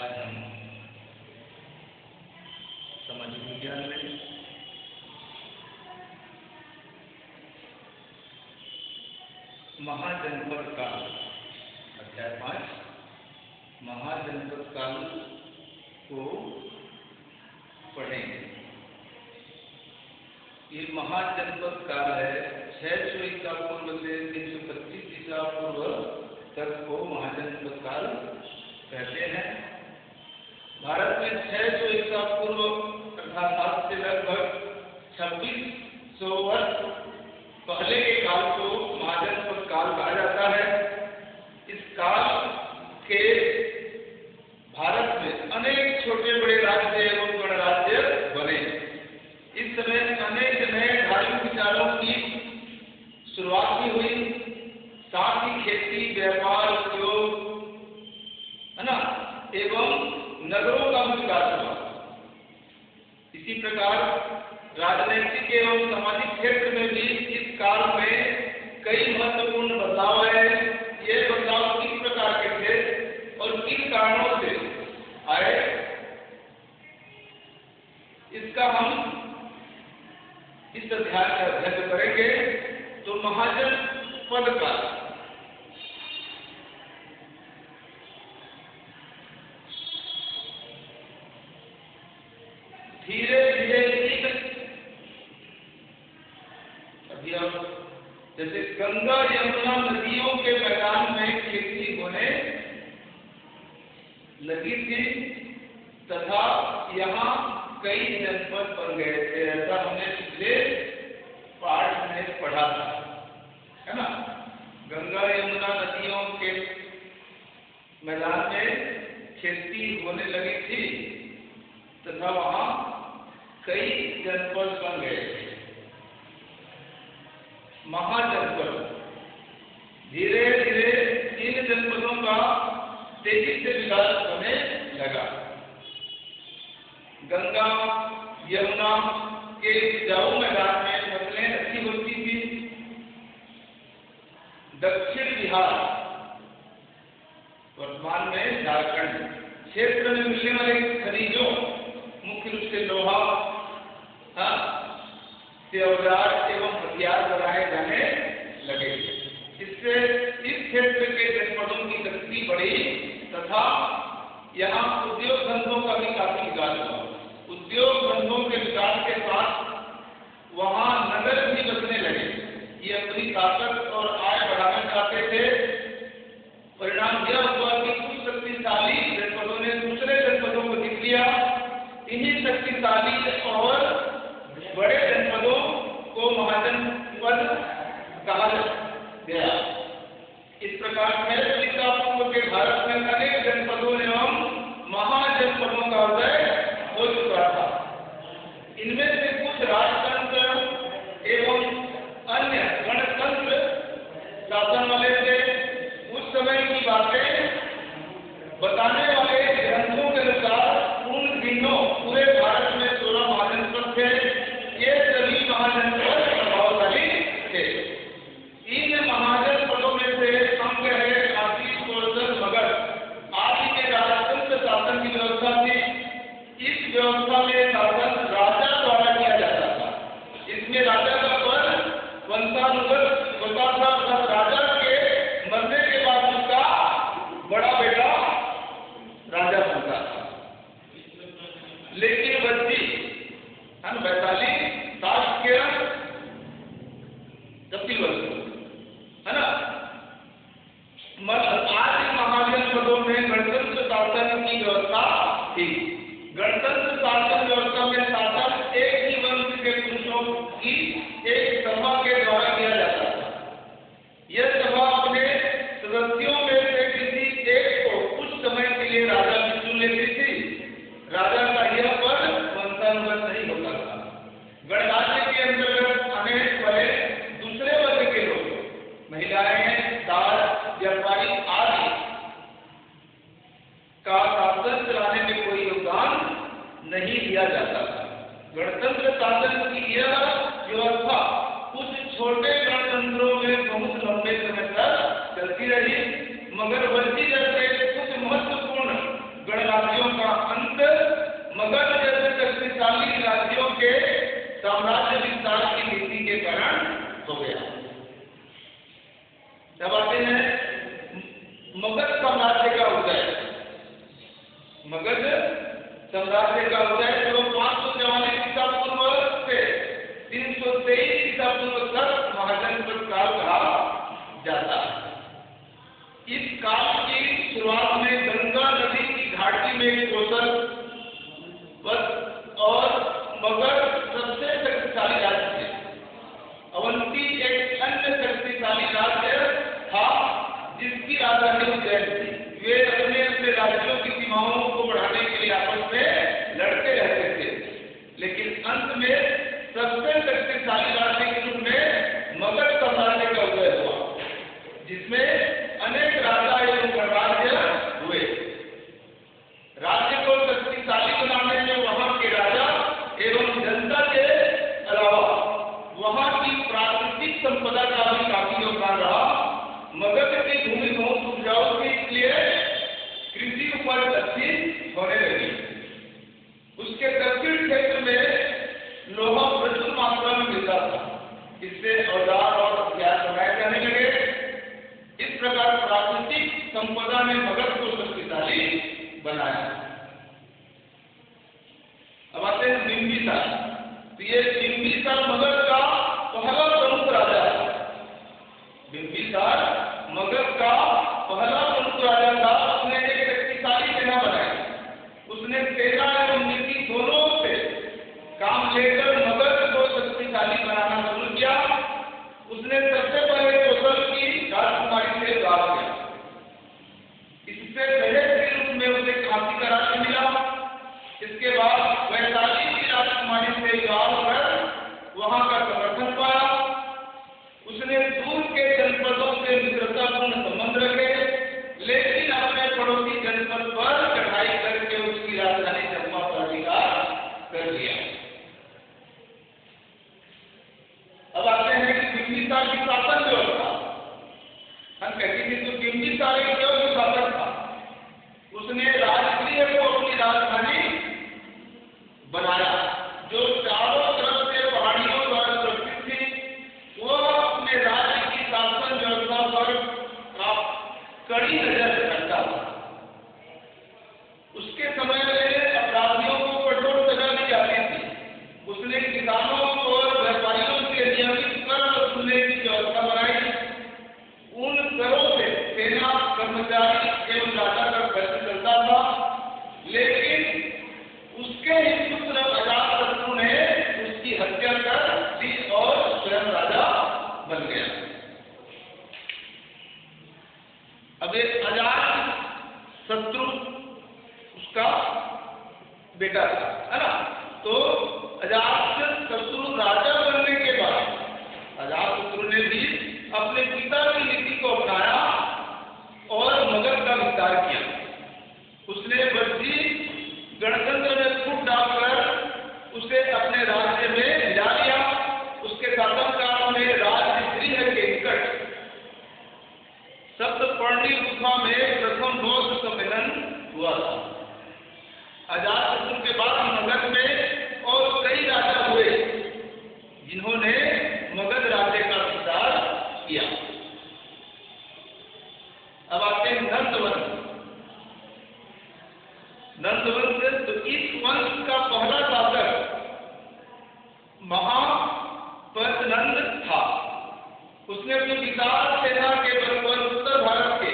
आज हम सामाजिक विज्ञान में महाजनपद काल अध्याय 5 महाजनपद काल को पढ़ेंगे। ये महाजनपद काल है 600 ईसा पूर्व से 325 ईसा पूर्व तक को महाजनपद काल कहते हैं। भारत में 600 ईसा पूर्व अर्थात आज से लगभग 2600 वर्ष पहले के काल को महाजनपद काल कहा जाता है। इस काल के भारत में अनेक छोटे बड़े राज्य एवं गणराज्य बने। इस समय अनेक नए धार्मिक विचारों की शुरुआत भी हुई, साथ ही खेती, व्यापार, उद्योग, है ना, एवं नगरों का विकास हुआ। इसी प्रकार राजनीतिक एवं सामाजिक क्षेत्र में भी इस काल में कई महत्वपूर्ण बदलाव आए। ये बदलाव किस प्रकार के थे और किन कारणों से आए, इसका हम इस अध्याय में अध्ययन करेंगे। तो महाजनपद काल धीरे धीरे अभी हम जैसे गंगा यमुना नदियों के मैदान में खेती होने लगी थी तथा यहाँ कई जनपद बन गए थे। ऐसा हमने पिछले पाठ में पढ़ा था, है ना। गंगा यमुना नदियों के मैदान में खेती होने लगी थी तथा वहाँ कई जनपद बन गए थे। महाजनपद धीरे धीरे इन जनपदों का तेजी से विकास होने लगा। गंगा यमुना के उपजाऊ मैदान में फसलें अच्छी होती थी। दक्षिण बिहार, वर्तमान में झारखंड क्षेत्र में मिलने वाले खनिजों, मुख्य रूप से लोहा से औजार एवं हथियार बनाए जाने लगे। इससे इस क्षेत्र के जनपदों की शक्ति बढ़ी तथा यहाँ उद्योग धंधों का भी काफी विकास हुआ। उद्योग धंधों के विकास के साथ वहाँ नगर भी बसने लगे। ये अपनी ताकत और आय बढ़ाना चाहते थे। परिणाम यह हुआ कि कुछ शक्तिशाली जनपदों ने दूसरे जनपदों को जीत लिया। इन्हीं शक्तिशाली और बड़े जनपदों को महाजनपद कहा गया। इस प्रकार 600 ईसा पूर्व के भारत में अनेक जनपदों एवं महाजनपदों का उदय हो चुका था। इनमें से कुछ राजतंत्र एवं अन्य गणतंत्र शासन वाले थे। उस समय की बातें बताने वाले ग्रंथों के अनुसार उन दिनों पूरे भारत में 16 महाजनपद थे। ये सभी महाजनपद प्रभावशाली थे। इन महाजनपदों में से हम कहे काशी, कोरसर, मगध आदि के राजतंत्र शासन की व्यवस्था थी। इस व्यवस्था में शासन राजा द्वारा किया जाता था। इसमें राजा का पद वंशानुगत होता था तथा राजा के मरने के बाद उसका बड़ा बेटा राजा बनता था। लेकिन बच्ची वैशाली शासकीय कपिल वस्तु, है ना। आज महाजनपदों में गणतंत्र शासन की व्यवस्था थी। गणतंत्र शासन व्यवस्था में शासन एक ही वंश के पुरुषों की एक सभा के द्वारा किया जाता था। यह सभा अपने सदस्यों में से किसी एक को कुछ समय के लिए राजा भी चुन लेती थी। राजा का यह पद वंशानुगत नहीं होता था। गणराज्य के अंतर्गत आने वाले दूसरे वर्ग के लोग, महिलाएं, दास, व्यापारी आदि का शासन चलाने में कोई योगदान नहीं दिया जाता था। गणतंत्र शासन की यह व्यवस्था कुछ छोटे गणतंत्रों में बहुत लंबे समय तक चलती रही, मगर वर्षी जैसे कुछ महत्वपूर्ण गणराज्यों जाता है। इस काल की शुरुआत में गंगा नदी की घाटी में कौशल और मगध सबसे शक्तिशाली राज्य थे। अवंती एक अन्य शक्तिशाली राज्य था जिसकी राजधानी उज्जैन थी। वे अपने अपने राज्यों की सीमाओं को बढ़ाने के लिए आपस में लड़ते रहते थे, लेकिन अंत में सबसे शक्तिशाली राज्य के रूप में मगध साम्राज्य का उदय हुआ, जिसमें अनेक राजा एवं गणराज्य हुए। राज्य को शक्तिशाली बनाने में वहां के राजा एवं जनता के अलावा वहां की प्राकृतिक संपदा का भी काफी योगदान रहा। मगध की भूमि बहुत उपजाऊ थी, इसलिए कृषि उपज अच्छी होने लगी। उसके दक्षिण क्षेत्र में लोहा प्रचुर मात्रा में मिलता था, इससे औजार और हथियार बनाए जाने लगे। इस प्रकार प्राकृतिक संपदा ने मगध को शक्तिशाली बनाया। अब आते हैं बिंबिसार। तो ये बिंबिसार मगध का पहला प्रमुख राजा है। बिंबिसार मगध का पहला प्रमुख राजा था। उसने एक शक्तिशाली सेना बनाई। उसने सेना एवं नीति दोनों से काम लेकर मगध को शक्तिशाली बनाना शुरू किया। उसने सबसे पहले कौशल की राजकुमारी से विवाह किया। इससे दहेज के रूप में उसे काशी का राज्य मिला। इसके बाद वैशाली की राजकुमारी से विवाह कर वहां का समर्थन पाया। उसने दूर के जनपदों से मित्रतापूर्ण संबंध रखे, लेकिन अपने पड़ोसी जनपद पर चढ़ाई करके उसकी राजधानी चंपा पर अधिकार कर लिया। अब आते हैं कि बिंबिसार की शासन व्यवस्था। हम कहते थे तो बिंबिसार एक योग्य शासक था। उसने राजगृह को अपनी राजधानी बनाया, जो चारों तरफ से पहाड़ियों द्वारा सुरक्षित थी। वह अपने राज्य की शासन व्यवस्था पर कड़ी नजर रखता था। उसके समय में अपराधियों को कठोर सजा दी जाती थी। उसने किसानों और व्यापारियों से नियमित कर वसूलने की व्यवस्था बनाई। उन करों से सेना, कर्मचारी एवं राजा का खर्च चलता था, लेकिन उसके ही पुत्र अजातशत्रु ने उसकी हत्या कर दी और स्वयं राजा बन गया। अब एक अजातशत्रु उसका बेटा था, है ना। तो अजातशत्रु राजा बनने के बाद अजातशत्रु ने भी अपने पिता की नीति को अपनाया और मगध का विस्तार किया। उसने बद्री गणतंत्र में फूट डालकर उसे अपने राज्य में मिला लिया। उसके शासनकाल में राजगृह के निकट सप्तपर्णी गुफा में प्रथम बौद्ध सम्मेलन हुआ था। अजातशत्रु के बाद मगध में और कई राजा हुए जिन्होंने मगध राज्य का विस्तार किया। अब आते हैं नंदवंश। नंदवंश, तो इस वंश का पहला शासक महापद्नंद था। उसने अपनी विशाल सेना के बल पर उत्तर भारत के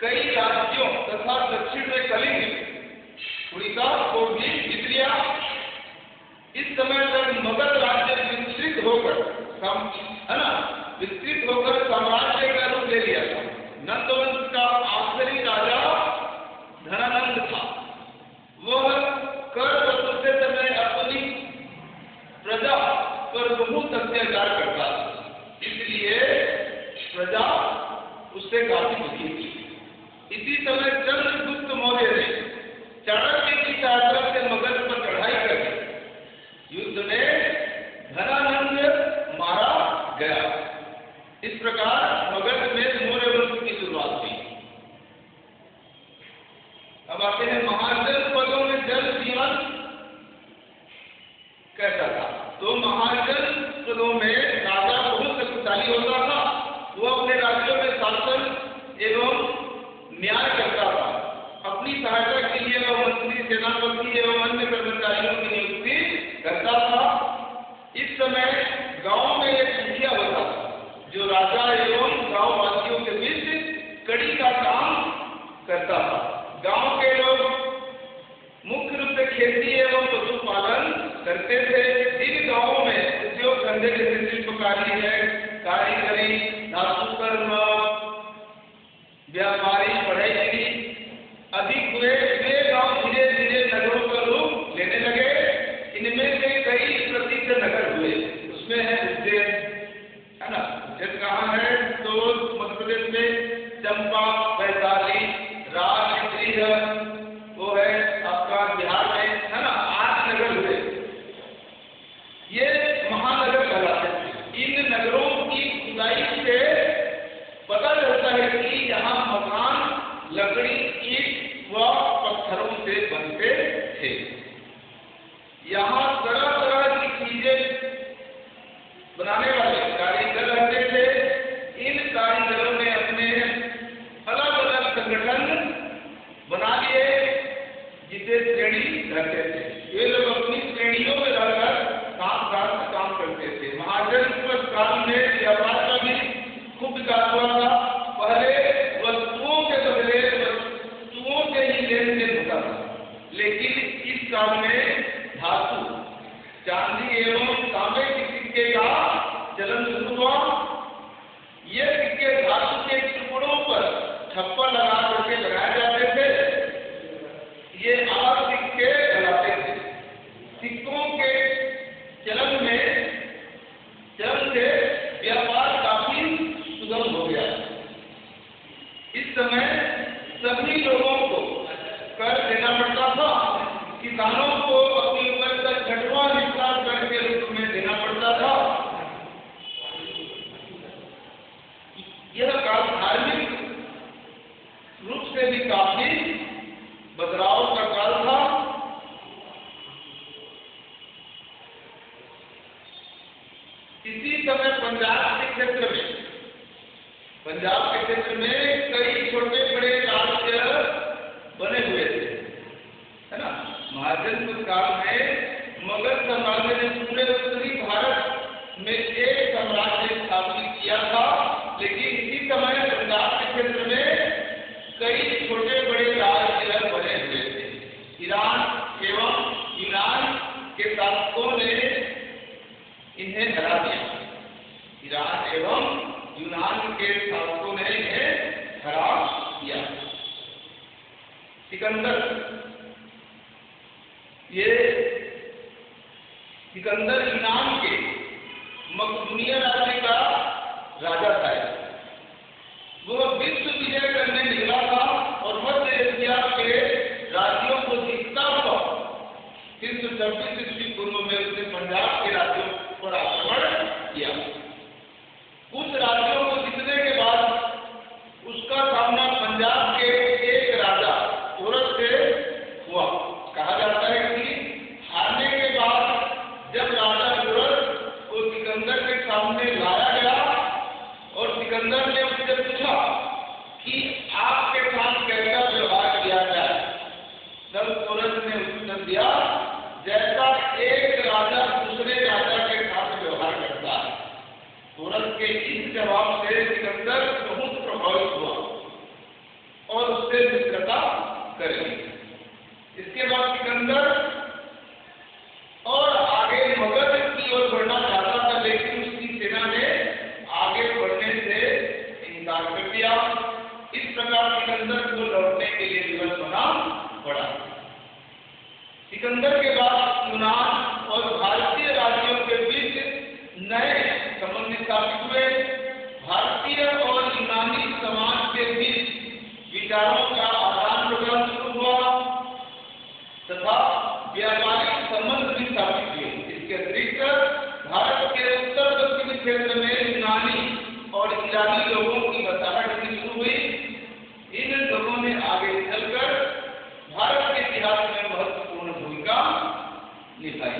कई राज्यों तथा दक्षिण में कलिंग, उड़ीसा को भी जीत लिया। इस समय तक मगध राज्य विस्तृत होकर साम्राज्य का रूप ले लिया था। नंदवंश का आखिरी राजा धनानंद था। वह कर वसूलते समय अपनी प्रजा पर बहुत अत्याचार करता, इसलिए प्रजा उससे काफी दुखी थी। इसी समय चंद्रगुप्त मौर्य ने चाणक्य की सहायता से मगध पर चढ़ाई कर युद्ध में धनानंद मारा गया। इस प्रकार मगध में मौर्य वंश की शुरुआत हुई। अब आते हैं महाजन पदों में जल जीवन कैसा था। तो महाजन पदों में राजा बहुत शक्तिशाली होता था। वो अपने राज्यों में शासन एवं न्याय करता था। अपनी सहायता के लिए वह मंत्री, सेनापति एवं अन्य कर्मचारियों की नियुक्ति करता था। इस समय गांव में एक मुखिया होता था, जो राजा एवं गांव लकड़ी का काम करता था। गांव के लोग मुख्य रूप से खेती एवं पशुपालन करते थे। इन गांवों में उद्योग धंधे जैसे शिल्पकारी है, कारीगरी, धातु कर्म, व्यापारी, पढ़ाई अधिक हुए। वे गांव धीरे धीरे नगरों का रूप लेने लगे। इनमें से कई प्रसिद्ध नगर हुए। उसमें है उज्जैन, है ना। उज्जैन कहाँ है? तो मध्य प्रदेश में चंपा, वैशाली, राजगीर, वो है आपका बिहार में, है ना। 8 नगर हुए। ये महानगर कहलाते थे। इन नगरों की खुदाई से पता चलता है कि यहाँ मकान लकड़ी, ईंट व पत्थरों से बनते थे। यहाँ तरह तरह की चीजें बनाने वाले कारीगर रहते थे। इन कारीगरों ने अपने अलग अलग संगठन बना लिए जिसे श्रेणी रहते थे। ये लोग अपनी श्रेणियों में रहकर काम करते थे। महाजन काल में व्यापार का भी खूब विकास हुआ था। पहले वस्तुओं के बदले वस्तुओं से ही लेन देन होता था, लेकिन इस काल में धातु, चांदी एवं तांबे के सिक्के का चलन शुरू हुआ। ये सिक्के धातु के टुकड़ों पर ठप्पा लगा करके लगाए जाते थे। ये अलग सिक्के कहलाते थे। सिक्कों के चलन से व्यापार काफी सुगम हो गया। इस समय सभी लोगों को कर देना पड़ता था। किसानों को अपनी उपज का 6वां हिस्सा कर के रूप में देना पड़ता था। यह काल धार्मिक रूप से भी काफी बदलाव का काल था। इसी समय पंजाब के क्षेत्र में कई छोटे बड़े राज्य बने हुए थे, है ना। महाजन काल में मगध साम्राज्य ने पूरे उत्तरी भारत में एक साम्राज्य स्थापित किया था। लेकिन इसी समय पंजाब के क्षेत्र में कई छोटे बड़े राज्य बने हुए थे। ईरान एवं यूनान के शासकों ने इन्हें हरा दिया। ईरान एवं यूनान के शासकों ने इन्हें हरा दिया। सिकंदर यूनान के मकदूनिया राज्य का राजा था। वो विश्व विजय करने निकला था और मध्य एशिया के राज्यों को जीतता हुआ 326 ईस्वी पूर्व में उसने पंजाब के राज्यों पर आक्रमण किया। कुछ राज्यों को जीतने के बाद उसका सामना पंजाब के एक राजा औरत से हुआ। कहा जाता है कि हारने के बाद जब राजा औरत को सिकंदर के सामने लाया गया और सिकंदर ने उससे पूछा कि आपके साथ कैसा व्यवहार किया जाए, तब औरत ने उत्तर दिया, जैसा एक राजा दूसरे राजा के साथ व्यवहार करता है। औरत के इस जवाब से सिकंदर बहुत प्रभावित हुआ और उससे मित्रता कर ली। इसके बाद सिकंदर और आगे मगध की ओर बढ़ना चाहता था, लेकिन उसकी सेना ने आगे बढ़ने से इनकार कर दिया। इस प्रकार सिकंदर को लौटने के लिए विवश होना पड़ा। सिकंदर के बाद यूनान और भारतीय राज्यों के बीच नए संबंध स्थापित हुए। भारतीय और यूनानी समाज के बीच विचारों का आदान प्रदान शुरू हुआ तथा व्यापारिक संबंध भी स्थापित हुए। इसके अतिरिक्त भारत के उत्तर पश्चिमी क्षेत्र में यूनानी और ईरानी लोगों की बसाहट भी शुरू हुई। इन लोगों ने आगे चलकर भारत के इतिहास में महत्वपूर्ण भूमिका निभाई।